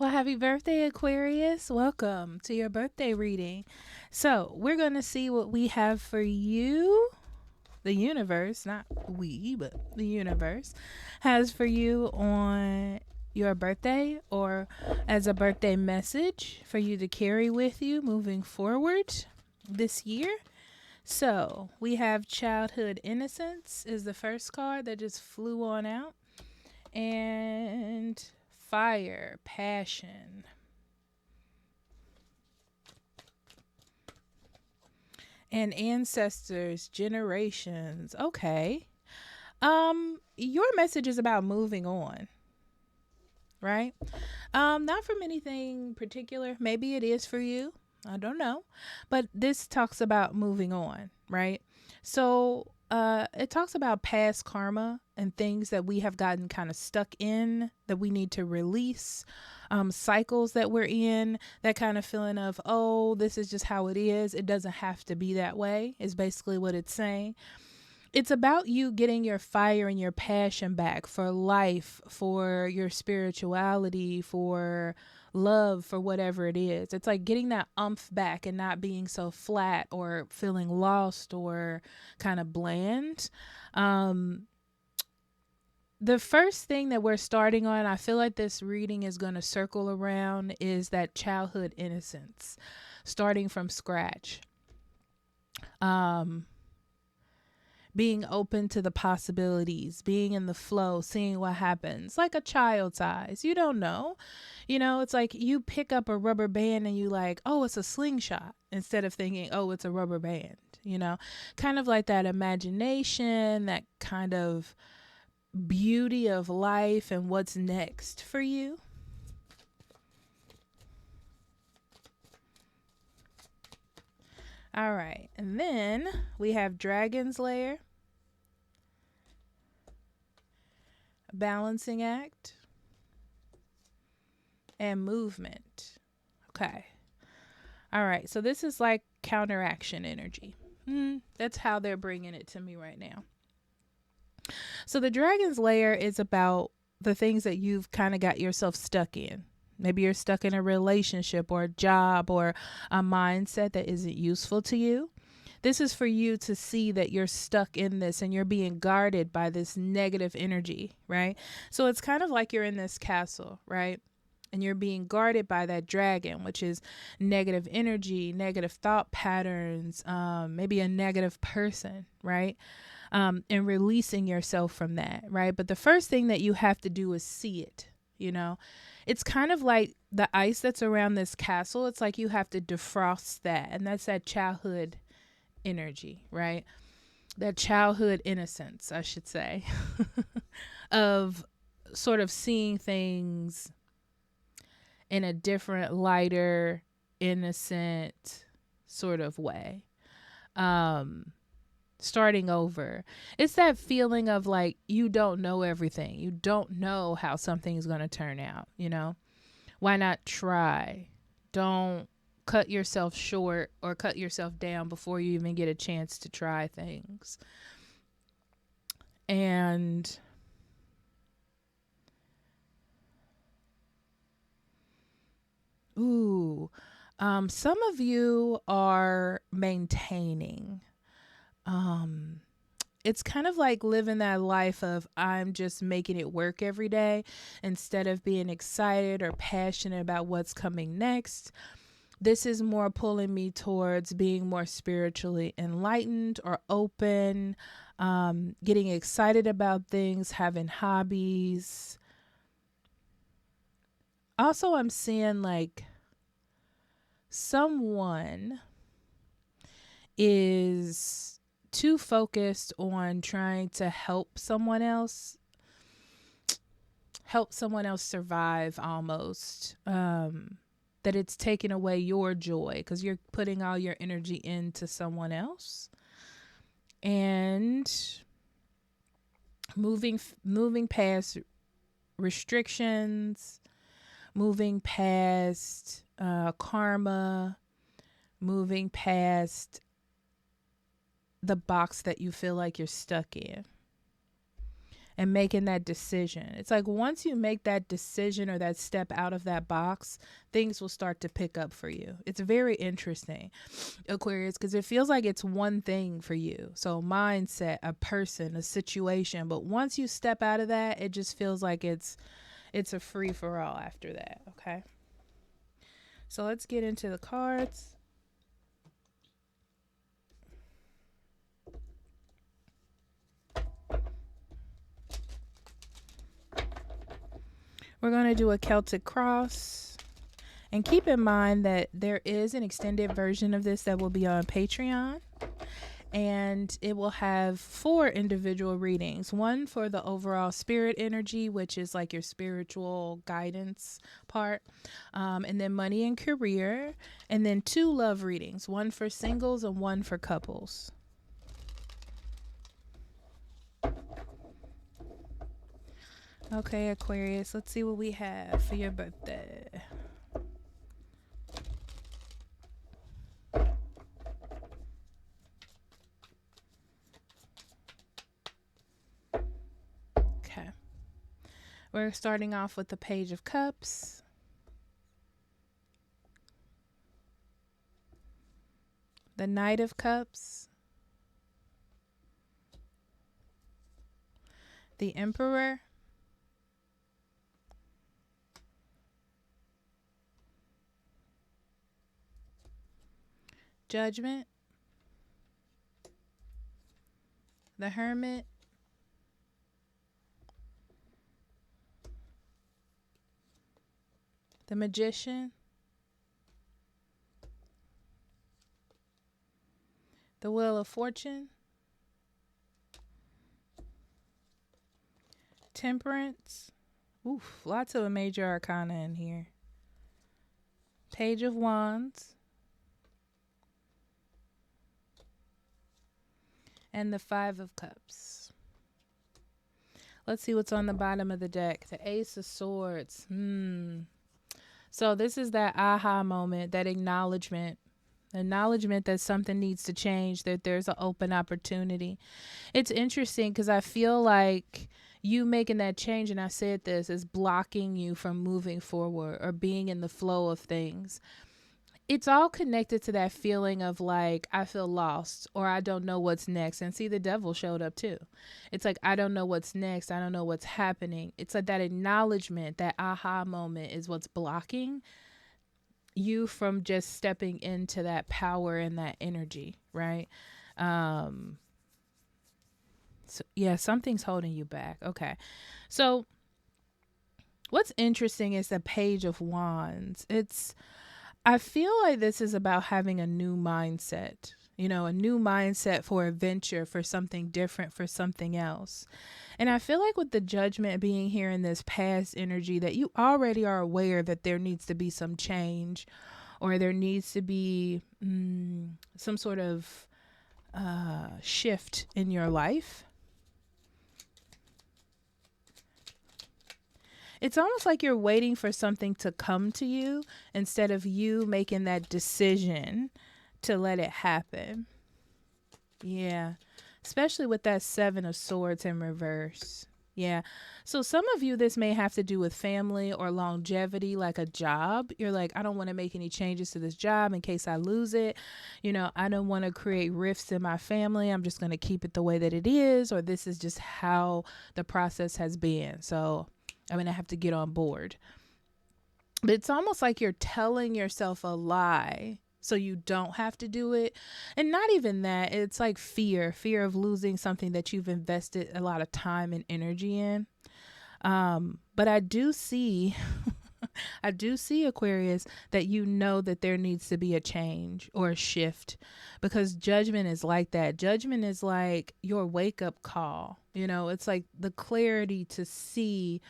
Well, happy birthday, Aquarius. Welcome to your birthday reading. So, we're going to see what we have for you. The universe, not we, but the universe has for you on your birthday or as a birthday message for you to carry with you moving forward this year. So, we have childhood innocence is the first card that just flew on out, and fire, passion, and ancestors, generations. Okay. Your message is about moving on, right? Not from anything particular. Maybe it is for you. I don't know. But this talks about moving on, right? So, it talks about past karma and things that we have gotten kind of stuck in that we need to release, cycles that we're in, that kind of feeling of, oh, this is just how it is. It doesn't have to be that way, is basically what it's saying. It's about you getting your fire and your passion back for life, for your spirituality, for love, for whatever it is. It's like getting that umph back and not being so flat or feeling lost or kind of bland. Um, the first thing that we're starting on, I feel like this reading is going to circle around, is that childhood innocence, starting from scratch. Um, being open to the possibilities, being in the flow, seeing what happens, like a child's eyes. You don't know. It's like you pick up a rubber band and you like, oh, it's a slingshot, instead of thinking, oh, it's a rubber band, kind of like that imagination, that kind of beauty of life and what's next for you. All right. And then we have Dragon's Lair, Balancing Act, and Movement. Okay. All right. So this is like counteraction energy. That's how they're bringing it to me right now. So the Dragon's Lair is about the things that you've kind of got yourself stuck in. Maybe you're stuck in a relationship or a job or a mindset that isn't useful to you. This is for you to see that you're stuck in this and you're being guarded by this negative energy, right? So it's kind of like you're in this castle, right? And you're being guarded by that dragon, which is negative energy, negative thought patterns, maybe a negative person, right? And releasing yourself from that, right? But the first thing that you have to do is see it, It's kind of like the ice that's around this castle. It's like you have to defrost that. And that's that childhood energy, right? That childhood innocence, I should say, of sort of seeing things in a different, lighter, innocent sort of way. Starting over. It's that feeling of like you don't know everything. You don't know how something is going to turn out, Why not try? Don't cut yourself short or cut yourself down before you even get a chance to try things. And some of you are maintaining. It's kind of like living that life of I'm just making it work every day instead of being excited or passionate about what's coming next. This is more pulling me towards being more spiritually enlightened or open, getting excited about things, having hobbies. Also, I'm seeing like someone is too focused on trying to help someone else survive almost, that it's taking away your joy because you're putting all your energy into someone else. And moving past restrictions, moving past karma, moving past the box that you feel like you're stuck in, and making that decision. It's like once you make that decision or that step out of that box, things will start to pick up for you. It's very interesting, Aquarius, because it feels like it's one thing for you. So mindset, a person, a situation. But once you step out of that, it just feels like it's a free for all after that. Okay. So let's get into the cards. We're going to do a Celtic cross. And keep in mind that there is an extended version of this that will be on Patreon. And it will have 4 individual readings. One for the overall spirit energy, which is like your spiritual guidance part. And then money and career. And then 2 love readings. One for singles and one for couples. Okay, Aquarius, let's see what we have for your birthday. Okay. We're starting off with the Page of Cups. The Knight of Cups. The Emperor. Judgment. The Hermit. The Magician. The Wheel of Fortune. Temperance. Oof, lots of major arcana in here. Page of Wands. And the 5 of Cups. Let's see what's on the bottom of the deck. The Ace of Swords. So this is that aha moment, that acknowledgement that something needs to change, that there's an open opportunity. It's interesting because I feel like you making that change, and I said this, is blocking you from moving forward or being in the flow of things. It's all connected to that feeling of like, I feel lost or I don't know what's next. And see, the devil showed up too. It's like, I don't know what's next. I don't know what's happening. It's like that acknowledgement, that aha moment is what's blocking you from just stepping into that power and that energy, right? So yeah, something's holding you back. Okay. So what's interesting is the Page of Wands. I feel like this is about having a new mindset, a new mindset for a venture, for something different, for something else. And I feel like with the Judgment being here in this past energy, that you already are aware that there needs to be some change, or there needs to be some sort of shift in your life. It's almost like you're waiting for something to come to you instead of you making that decision to let it happen. Yeah. Especially with that 7 of Swords in reverse. Yeah. So some of you, this may have to do with family or longevity, like a job. You're like, I don't want to make any changes to this job in case I lose it. I don't want to create rifts in my family. I'm just going to keep it the way that it is, or this is just how the process has been. So I'm going to have to get on board. But it's almost like you're telling yourself a lie so you don't have to do it. And not even that. It's like fear of losing something that you've invested a lot of time and energy in. But I do see, Aquarius, that that there needs to be a change or a shift, because Judgment is like that. Judgment is like your wake up call. It's like the clarity to see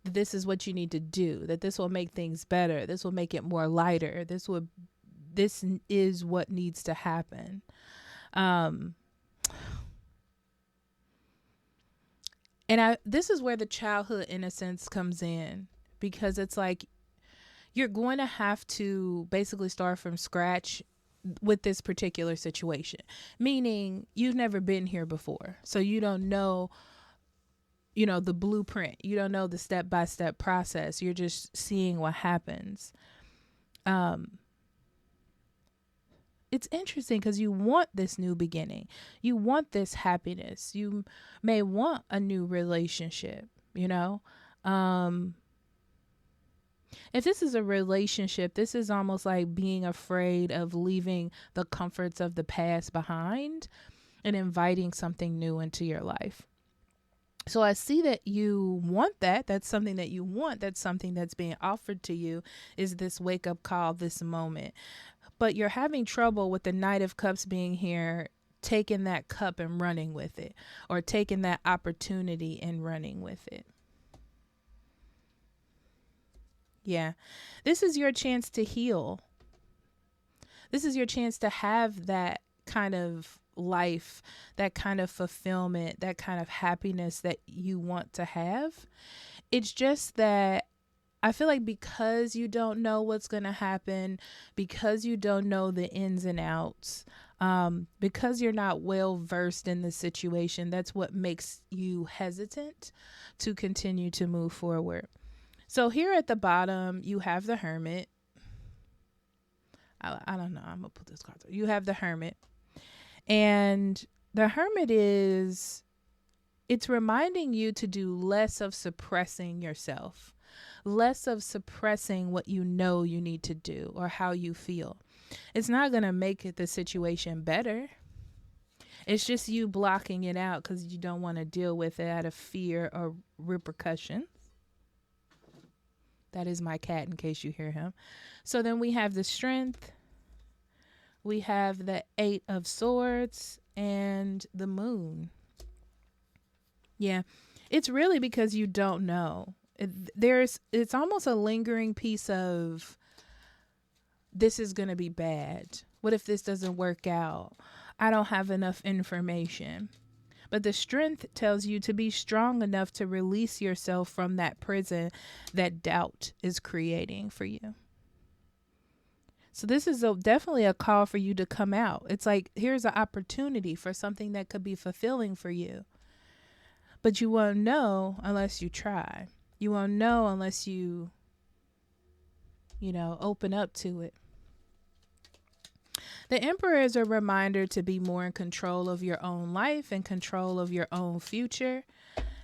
this is what you need to do, that this will make things better. This will make it more lighter. This is what needs to happen. This is where the childhood innocence comes in, because it's like you're going to have to basically start from scratch with this particular situation, meaning you've never been here before. So you don't know the blueprint. You don't know the step-by-step process. You're just seeing what happens. It's interesting because you want this new beginning. You want this happiness. You may want a new relationship, If this is a relationship, this is almost like being afraid of leaving the comforts of the past behind and inviting something new into your life. So I see that you want that. That's something that you want. That's something that's being offered to you, is this wake up call, this moment. But you're having trouble with the Knight of Cups being here, taking that cup and running with it, or taking that opportunity and running with it. Yeah. This is your chance to heal. This is your chance to have that kind of life, that kind of fulfillment, that kind of happiness that you want to have. It's just that I feel like because you don't know what's going to happen, because you don't know the ins and outs, because you're not well versed in the situation, that's what makes you hesitant to continue to move forward. So here at the bottom, you have the Hermit. I don't know. I'm going to put this card. You have the Hermit. And the Hermit it's reminding you to do less of suppressing yourself, less of suppressing what you know you need to do or how you feel. It's not going to make the situation better. It's just you blocking it out because you don't want to deal with it out of fear or repercussions. That is my cat, in case you hear him. So then we have the Strength. We have the 8 of Swords and the Moon. Yeah, it's really because you don't know. It's almost a lingering piece of, this is going to be bad. What if this doesn't work out? I don't have enough information. But the Strength tells you to be strong enough to release yourself from that prison that doubt is creating for you. So this is definitely a call for you to come out. It's like, here's an opportunity for something that could be fulfilling for you. But you won't know unless you try. You won't know unless you open up to it. The Emperor is a reminder to be more in control of your own life and control of your own future.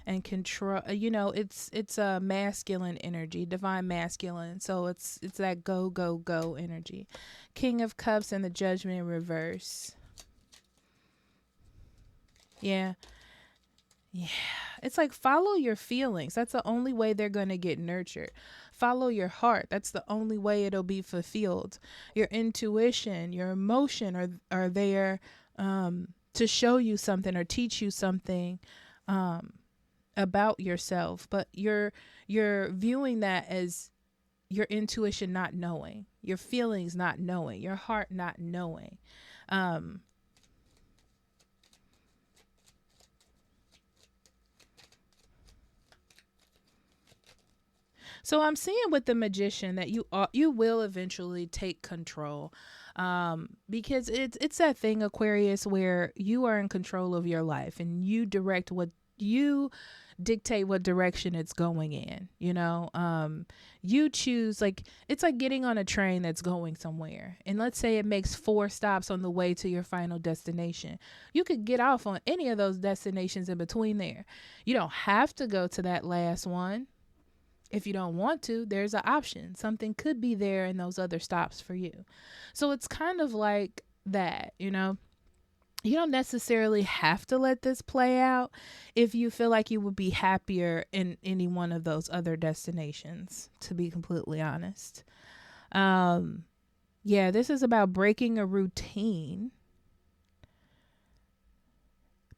And control, it's a masculine energy, divine masculine. So it's that go, go, go energy. King of Cups and the Judgment in reverse. Yeah. It's like, follow your feelings. That's the only way they're going to get nurtured. Follow your heart. That's the only way it'll be fulfilled. Your intuition, your emotion are there to show you something or teach you something about yourself, but you're viewing that as your intuition not knowing, your feelings not knowing, your heart not knowing. So I'm seeing with the Magician that you will eventually take control, because it's that thing, Aquarius, where you are in control of your life and you dictate what direction it's going in. You choose, like, it's like getting on a train that's going somewhere, and let's say it makes 4 stops on the way to your final destination. You could get off on any of those destinations in between there. You don't have to go to that last one. If you don't want to, there's an option. Something could be there in those other stops for you. So it's kind of like that, You don't necessarily have to let this play out if you feel like you would be happier in any one of those other destinations, to be completely honest. This is about breaking a routine.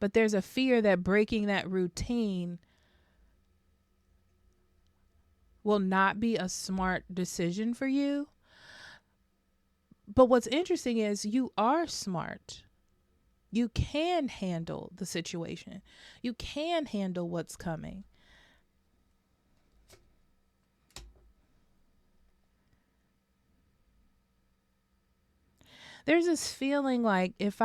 But there's a fear that breaking that routine will not be a smart decision for you. But what's interesting is you are smart. You can handle the situation. You can handle what's coming. There's this feeling like if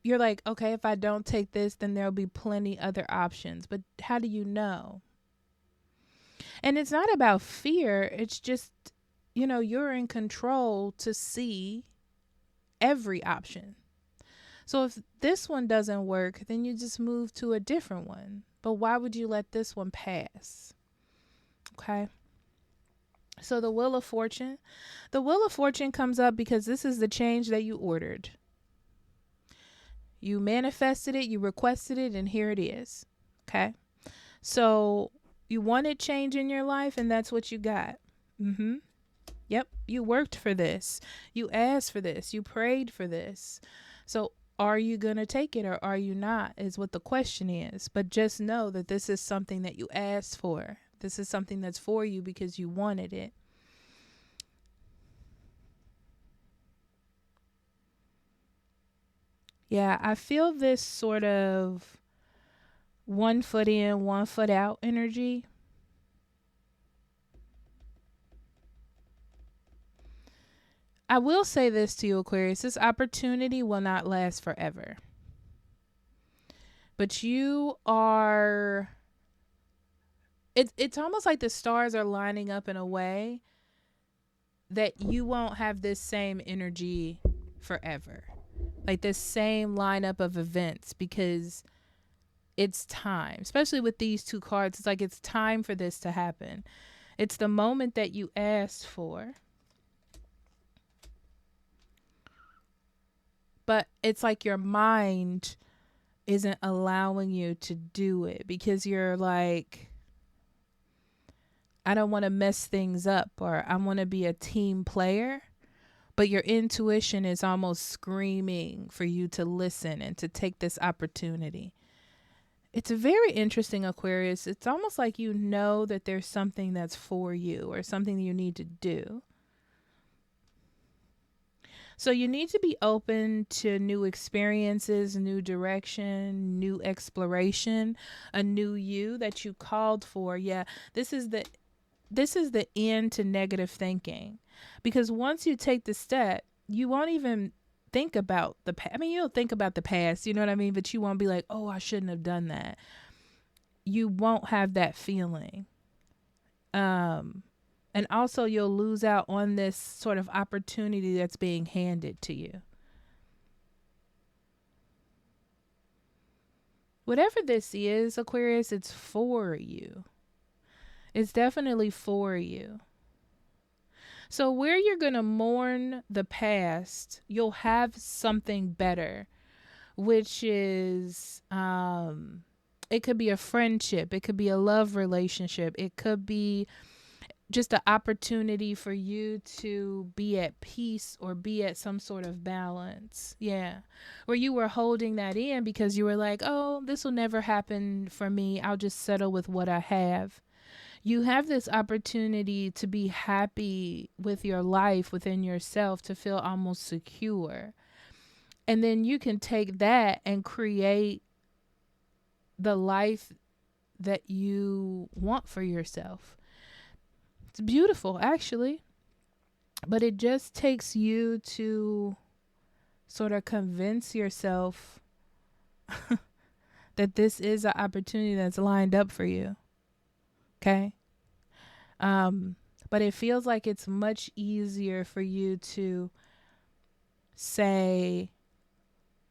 you're like, okay, if I don't take this, then there'll be plenty other options. But how do you know? And it's not about fear. It's just, you're in control to see every option. So if this one doesn't work, then you just move to a different one. But why would you let this one pass? Okay. So the Wheel of Fortune. The Wheel of Fortune comes up because this is the change that you ordered. You manifested it, you requested it, and here it is. Okay. So you wanted change in your life, and that's what you got. Yep. You worked for this. You asked for this. You prayed for this. So are you going to take it or are you not, is what the question is. But just know that this is something that you asked for. This is something that's for you because you wanted it. Yeah, I feel this sort of 1 foot in, 1 foot out energy. I will say this to you, Aquarius. This opportunity will not last forever. But you are... It's almost like the stars are lining up in a way that you won't have this same energy forever. Like this same lineup of events, because it's time. Especially with these two cards, it's like it's time for this to happen. It's the moment that you asked for. But it's like your mind isn't allowing you to do it because you're like, I don't want to mess things up, or I want to be a team player. But your intuition is almost screaming for you to listen and to take this opportunity. It's very interesting, Aquarius. It's almost like you know that there's something that's for you or something that you need to do. So you need to be open to new experiences, new direction, new exploration, a new you that you called for. Yeah, this is the end to negative thinking. Because once you take the step, you won't even think about the past. I mean, you'll think about the past, you know what I mean? But you won't be like, oh, I shouldn't have done that. You won't have that feeling. And also you'll lose out on this sort of opportunity that's being handed to you. Whatever this is, Aquarius, it's for you. It's definitely for you. So where you're going to mourn the past, you'll have something better, which is, it could be a friendship. It could be a love relationship. It could be just an opportunity for you to be at peace or be at some sort of balance. Yeah. Where you were holding that in because you were like, oh, this will never happen for me. I'll just settle with what I have. You have this opportunity to be happy with your life within yourself, to feel almost secure. And then you can take that and create the life that you want for yourself. It's beautiful, actually. But it just takes you to sort of convince yourself that this is an opportunity that's lined up for you. Okay? But it feels like it's much easier for you to say,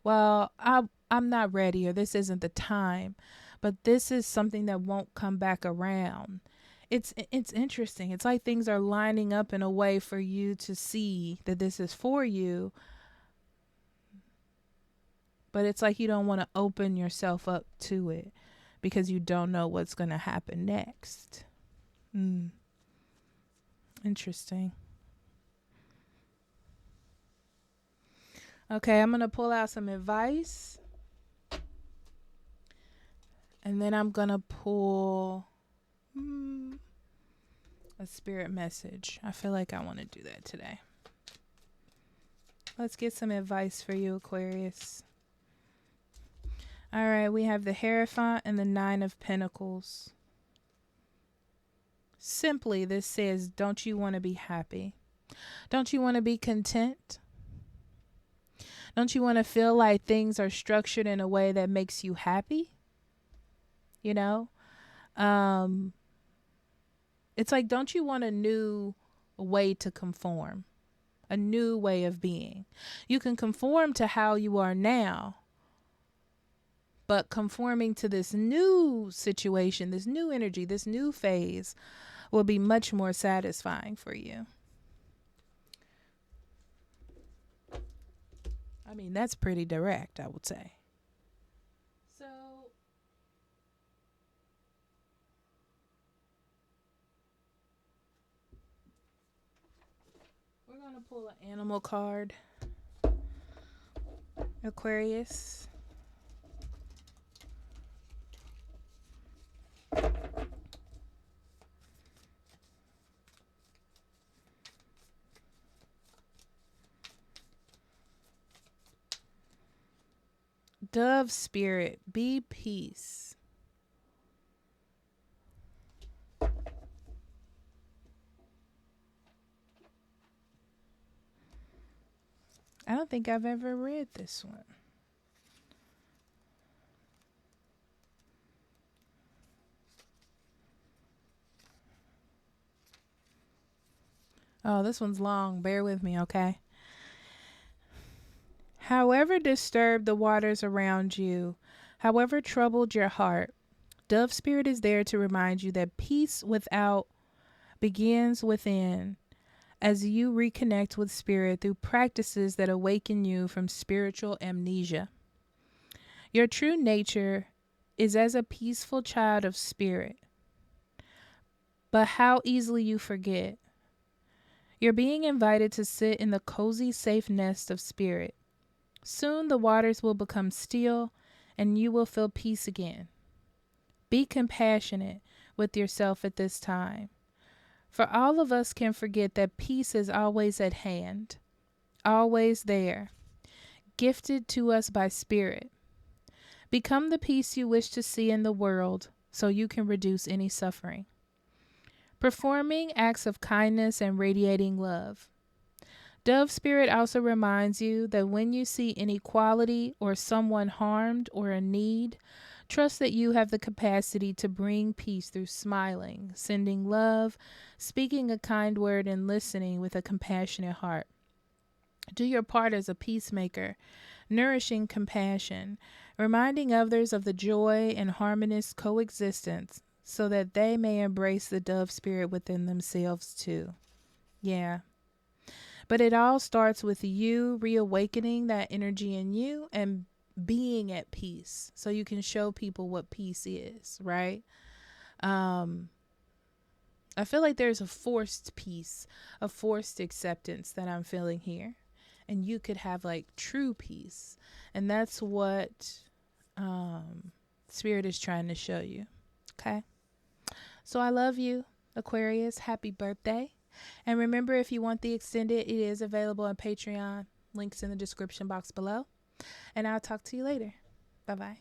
well, I'm not ready, or this isn't the time. But this is something that won't come back around. It's interesting. It's like things are lining up in a way for you to see that this is for you. But it's like you don't want to open yourself up to it because you don't know what's going to happen next. Interesting. Okay, I'm going to pull out some advice. And then I'm going to pull a spirit message. I feel like I want to do that today. Let's get some advice for you, Aquarius. All right, we have the Hierophant and the 9 of Pentacles. Simply, this says, don't you want to be happy? Don't you want to be content? Don't you want to feel like things are structured in a way that makes you happy? You know? Um, it's like, don't you want a new way to conform? A new way of being. You can conform to how you are now, but conforming to this new situation, this new energy, this new phase will be much more satisfying for you. I mean, that's pretty direct, I would say. So, we're going to pull an animal card, Aquarius. Dove spirit, be peace. I don't think I've ever read this one. Oh, this one's long. Bear with me, okay? However disturbed the waters around you, however troubled your heart, Dove Spirit is there to remind you that peace without begins within as you reconnect with Spirit through practices that awaken you from spiritual amnesia. Your true nature is as a peaceful child of Spirit, but how easily you forget. You're being invited to sit in the cozy, safe nest of Spirit. Soon the waters will become still and you will feel peace again. Be compassionate with yourself at this time. For all of us can forget that peace is always at hand, always there, gifted to us by Spirit. Become the peace you wish to see in the world so you can reduce any suffering. Performing acts of kindness and radiating love. Dove Spirit also reminds you that when you see inequality or someone harmed or in need, trust that you have the capacity to bring peace through smiling, sending love, speaking a kind word, and listening with a compassionate heart. Do your part as a peacemaker, nourishing compassion, reminding others of the joy and harmonious coexistence so that they may embrace the Dove Spirit within themselves too. Yeah. But it all starts with you reawakening that energy in you and being at peace so you can show people what peace is, right? I feel like there's a forced peace, a forced acceptance that I'm feeling here. And you could have like true peace. And that's what Spirit is trying to show you. Okay? So I love you, Aquarius. Happy birthday. And remember, if you want the extended, it is available on Patreon. Links in the description box below. And I'll talk to you later. Bye-bye.